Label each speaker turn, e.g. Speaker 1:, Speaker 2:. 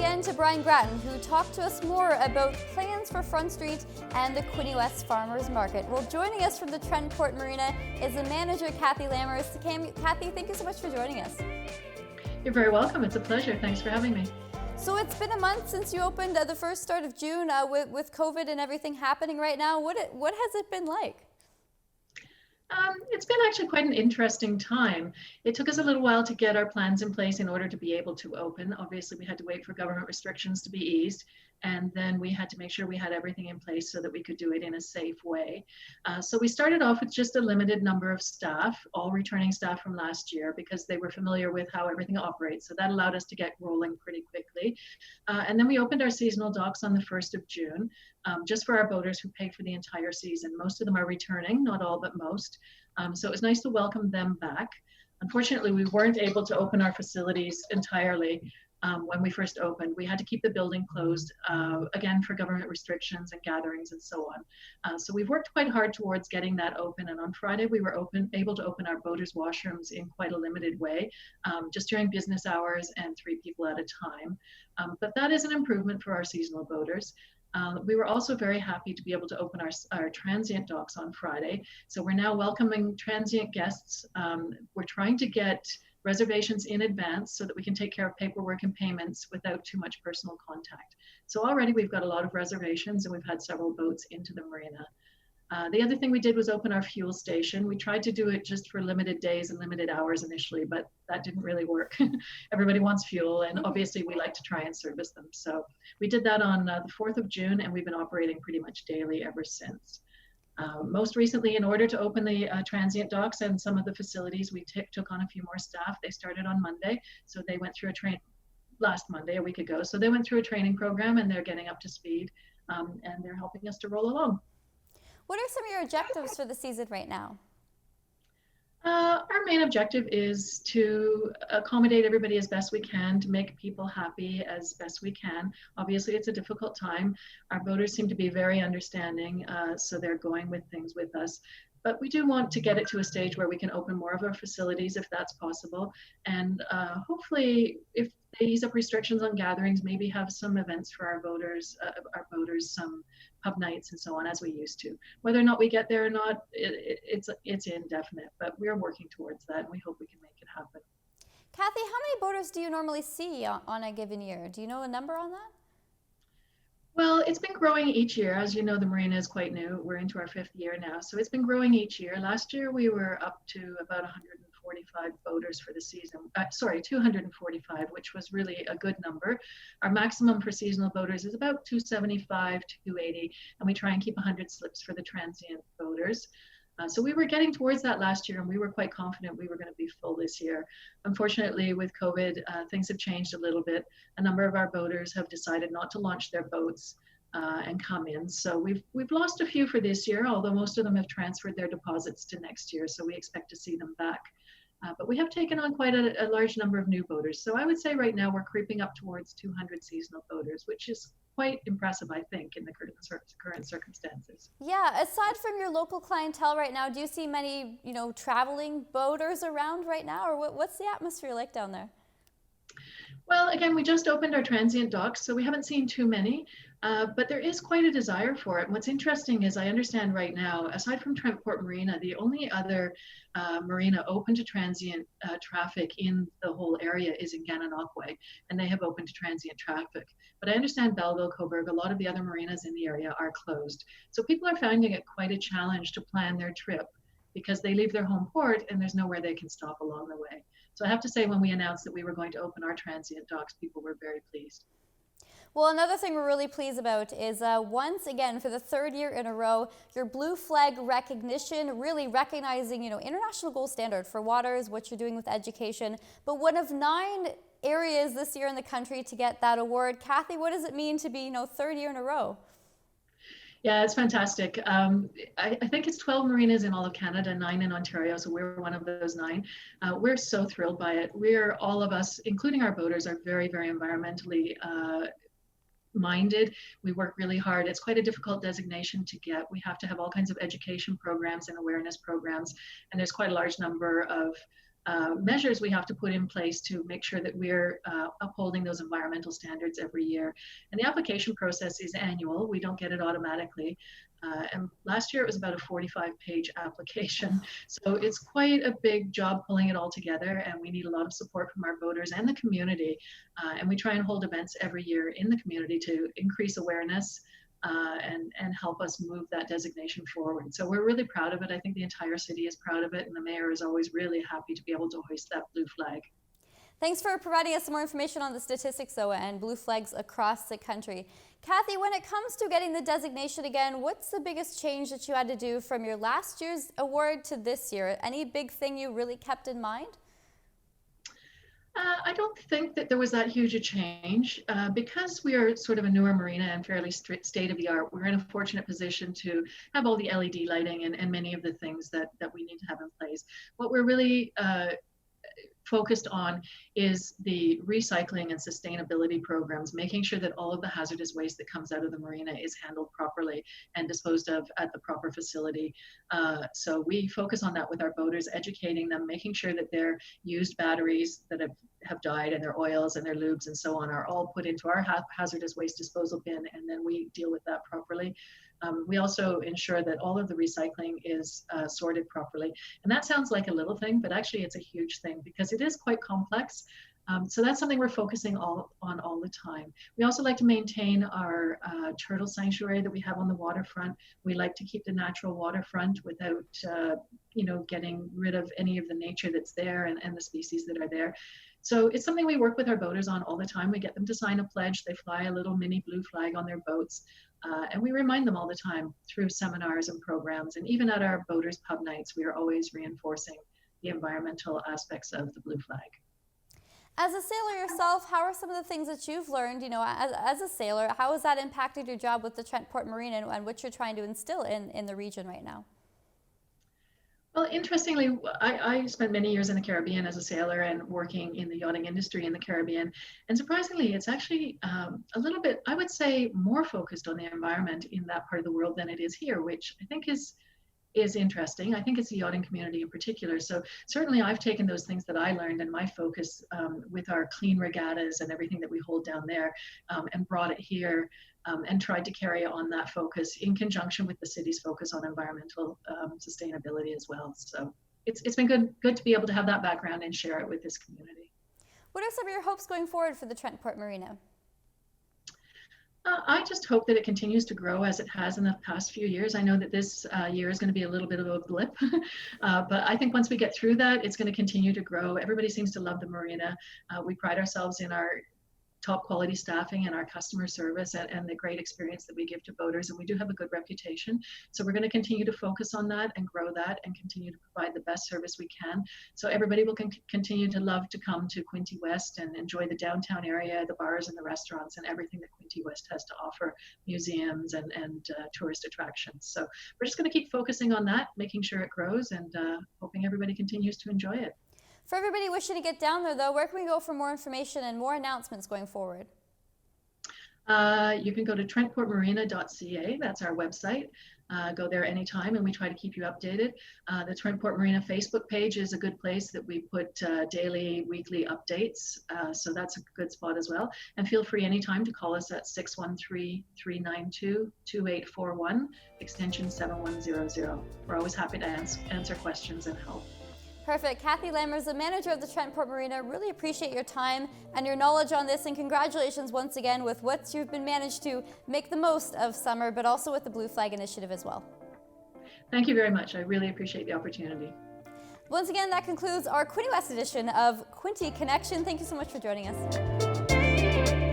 Speaker 1: again to Brian Grattan, who talked to us more about plans for Front Street and the Quinte West Farmers Market. Well, joining us from the Trent Port Marina is the manager, Kathy Lammers. Kathy, thank you so much for joining us.
Speaker 2: You're very welcome. It's a pleasure. Thanks for having me.
Speaker 1: So it's been a month since you opened at the first start of June with COVID and everything happening right now. What has it been like?
Speaker 2: It's been actually quite an interesting time. It took us a little while to get our plans in place in order to be able to open. Obviously, we had to wait for government restrictions to be eased, and then we had to make sure we had everything in place so that we could do it in a safe way. So we started off with just a limited number of staff, all returning staff from last year, because they were familiar with how everything operates. So that allowed us to get rolling pretty quickly. And then we opened our seasonal docks on the 1st of June, just for our boaters who pay for the entire season. Most of them are returning, not all, but most. So it was nice to welcome them back. Unfortunately, we weren't able to open our facilities entirely when we first opened. We had to keep the building closed, again, for government restrictions and gatherings and so on. So we've worked quite hard towards getting that open. And on Friday, we were able to open our boaters' washrooms in quite a limited way, just during business hours and 3 people at a time. But that is an improvement for our seasonal boaters. We were also very happy to be able to open our transient docks on Friday. So we're now welcoming transient guests. We're trying to get reservations in advance so that we can take care of paperwork and payments without too much personal contact. So already we've got a lot of reservations and we've had several boats into the marina. The other thing we did was open our fuel station. We tried to do it just for limited days and limited hours initially, but that didn't really work. Everybody wants fuel, and obviously we like to try and service them. So we did that on the 4th of June, and we've been operating pretty much daily ever since. Most recently, in order to open the transient docks and some of the facilities, we took on a few more staff. They started on Monday, so they went through last Monday, a week ago. So they went through a training program, and they're getting up to speed, and they're helping us to roll along.
Speaker 1: What are some of your objectives for the season right now?
Speaker 2: Our main objective is to accommodate everybody as best we can, to make people happy as best we can. Obviously, it's a difficult time. Our boaters seem to be very understanding, so they're going with things with us. But we do want to get it to a stage where we can open more of our facilities if that's possible. And hopefully, if they ease up restrictions on gatherings, maybe have some events for our boaters, some pub nights and so on, as we used to. Whether or not we get there or not, it's indefinite, but we're working towards that, and we hope we can make it happen.
Speaker 1: Kathy, how many boaters do you normally see on a given year? Do you know a number on that?
Speaker 2: Well, it's been growing each year. As you know, the marina is quite new. We're into our 5th year now, so it's been growing each year. Last year, we were up to about 145 boaters for the season. 245, which was really a good number. Our maximum for seasonal boaters is about 275, 280, and we try and keep 100 slips for the transient boaters. So we were getting towards that last year, and we were quite confident we were going to be full this year. Unfortunately, with COVID, things have changed a little bit. A number of our boaters have decided not to launch their boats and come in. So we've lost a few for this year, although most of them have transferred their deposits to next year. So we expect to see them back. But we have taken on quite a large number of new boaters. So I would say right now we're creeping up towards 200 seasonal boaters, which is quite impressive, I think, in the current circumstances.
Speaker 1: Yeah, aside from your local clientele right now, do you see many, traveling boaters around right now, or what's the atmosphere like down there?
Speaker 2: Well, again, we just opened our transient docks, so we haven't seen too many, but there is quite a desire for it. And what's interesting is I understand right now, aside from Trent Port Marina, the only other marina open to transient traffic in the whole area is in Gananoque, and they have opened to transient traffic. But I understand Belleville, Coburg, a lot of the other marinas in the area are closed. So people are finding it quite a challenge to plan their trip because they leave their home port and there's nowhere they can stop along the way. So I have to say, when we announced that we were going to open our transient docks, people were very pleased.
Speaker 1: Well, another thing we're really pleased about is once again, for the 3rd year in a row, your Blue Flag recognition, really recognizing, international gold standard for waters, what you're doing with education, but one of 9 areas this year in the country to get that award. Kathy, what does it mean to be, 3rd year in a row?
Speaker 2: Yeah, it's fantastic. I think it's 12 marinas in all of Canada, 9 in Ontario, so we're one of those 9. We're so thrilled by it. All of us, including our boaters, are very, very environmentally minded. We work really hard. It's quite a difficult designation to get. We have to have all kinds of education programs and awareness programs, and there's quite a large number of measures we have to put in place to make sure that we're upholding those environmental standards every year. And the application process is annual. We don't get it automatically. And last year it was about a 45-page application. So it's quite a big job pulling it all together, and we need a lot of support from our voters and the community. And we try and hold events every year in the community to increase awareness and help us move that designation forward. So we're really proud of it. I think the entire city is proud of it, and the mayor is always really happy to be able to hoist that blue flag.
Speaker 1: Thanks for providing us some more information on the statistics, though, and blue flags across the country. Kathy, when it comes to getting the designation again, what's the biggest change that you had to do from your last year's award to this year? Any big thing you really kept in mind?
Speaker 2: I don't think that there was that huge a change. Because we are sort of a newer marina and fairly state of the art, we're in a fortunate position to have all the LED lighting and many of the things that we need to have in place. What we're really focused on is the recycling and sustainability programs, making sure that all of the hazardous waste that comes out of the marina is handled properly and disposed of at the proper facility. So we focus on that with our boaters, educating them, making sure that their used batteries that have died and their oils and their lubes and so on are all put into our hazardous waste disposal bin, and then we deal with that properly. We also ensure that all of the recycling is sorted properly. And that sounds like a little thing, but actually it's a huge thing because it is quite complex. So that's something we're focusing on all the time. We also like to maintain our turtle sanctuary that we have on the waterfront. We like to keep the natural waterfront without, getting rid of any of the nature that's there and the species that are there. So it's something we work with our boaters on all the time. We get them to sign a pledge. They fly a little mini blue flag on their boats. And we remind them all the time through seminars and programs. And even at our boaters pub nights, we are always reinforcing the environmental aspects of the blue flag.
Speaker 1: As a sailor yourself, how are some of the things that you've learned, as a sailor, how has that impacted your job with the Trent Port Marina and what you're trying to instill in the region right now?
Speaker 2: Well, interestingly, I spent many years in the Caribbean as a sailor and working in the yachting industry in the Caribbean. And surprisingly, it's actually a little bit, I would say, more focused on the environment in that part of the world than it is here, which I think is interesting. I think it's the yachting community in particular. So certainly I've taken those things that I learned and my focus with our clean regattas and everything that we hold down there and brought it here. And tried to carry on that focus in conjunction with the city's focus on environmental sustainability as well. So it's been good to be able to have that background and share it with this community.
Speaker 1: What are some of your hopes going forward for the Trent Port Marina?
Speaker 2: I just hope that it continues to grow as it has in the past few years. I know that this year is going to be a little bit of a blip, but I think once we get through that, it's going to continue to grow. Everybody seems to love the marina. We pride ourselves in our top quality staffing and our customer service and the great experience that we give to boaters, and we do have a good reputation. So we're going to continue to focus on that and grow that and continue to provide the best service we can. So everybody will continue to love to come to Quinte West and enjoy the downtown area, the bars and the restaurants and everything that Quinte West has to offer, museums and tourist attractions. So we're just going to keep focusing on that, making sure it grows and hoping everybody continues to enjoy it.
Speaker 1: For everybody wishing to get down there, though, where can we go for more information and more announcements going forward?
Speaker 2: You can go to trentportmarina.ca. That's our website. Go there anytime, and we try to keep you updated. The Trent Port Marina Facebook page is a good place that we put daily, weekly updates. So that's a good spot as well. And feel free anytime to call us at 613-392-2841, extension 7100. We're always happy to answer questions and help.
Speaker 1: Perfect. Kathy Lammers, the manager of the Trent Port Marina, really appreciate your time and your knowledge on this, and congratulations once again with what you've been managed to make the most of summer, but also with the Blue Flag Initiative as well.
Speaker 2: Thank you very much. I really appreciate the opportunity.
Speaker 1: Once again, that concludes our Quinte West edition of Quinte Connection. Thank you so much for joining us.